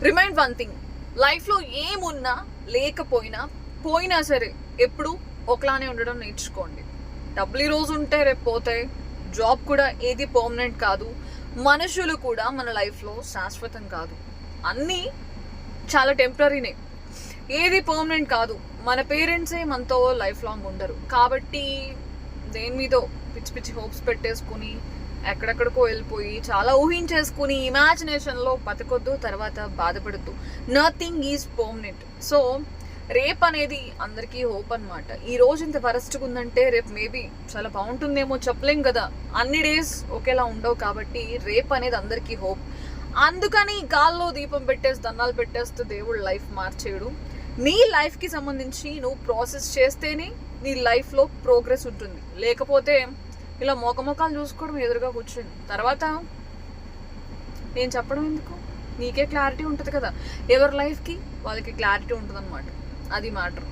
Remind one thing, లైఫ్లో ఏమున్నా లేకపోయినా పోయినా సరే ఎప్పుడు ఒకలానే ఉండడం నేర్చుకోండి. డబ్బులు ఈ రోజు ఉంటే రేపు పోతాయి. జాబ్ కూడా ఏది పర్మనెంట్ కాదు. మనుషులు కూడా మన లైఫ్లో శాశ్వతం కాదు. అన్నీ చాలా టెంపరీనే, ఏది పర్మనెంట్ కాదు. మన పేరెంట్సే మనతో లైఫ్ లాంగ్ ఉండరు. కాబట్టి దేని మీదో పిచ్చి పిచ్చి హోప్స్ పెట్టేసుకుని ఎక్కడెక్కడికో వెళ్ళిపోయి చాలా ఊహించేసుకుని ఇమాజినేషన్లో బతకొద్దు, తర్వాత బాధపడద్దు. Nothing is permanent. సో రేపు అనేది అందరికీ హోప్ అనమాట. ఈ రోజు ఇంత వరస్ట్గా ఉందంటే రేపు మేబీ చాలా బాగుంటుందేమో చెప్పలేం కదా. అన్ని డేస్ ఒకేలా ఉండవు. కాబట్టి రేపు అనేది అందరికీ హోప్. అందుకని గాల్లో దీపం పెట్టేసి దండాలు పెట్టేస్తే దేవుడు లైఫ్ మార్చేయడు. నీ లైఫ్కి సంబంధించి నువ్వు ప్రాసెస్ చేస్తేనే నీ లైఫ్లో ప్రోగ్రెస్ ఉంటుంది. లేకపోతే ఇలా మొఖముఖాలు చూసుకోవడం ఎదురుగా కూర్చొని తర్వాత నేను చెప్పడం ఎందుకు, నీకే క్లారిటీ ఉంటుంది కదా. ఎవరి లైఫ్కి వాళ్ళకి క్లారిటీ ఉంటుంది అనమాట. అది మ్యాటర్.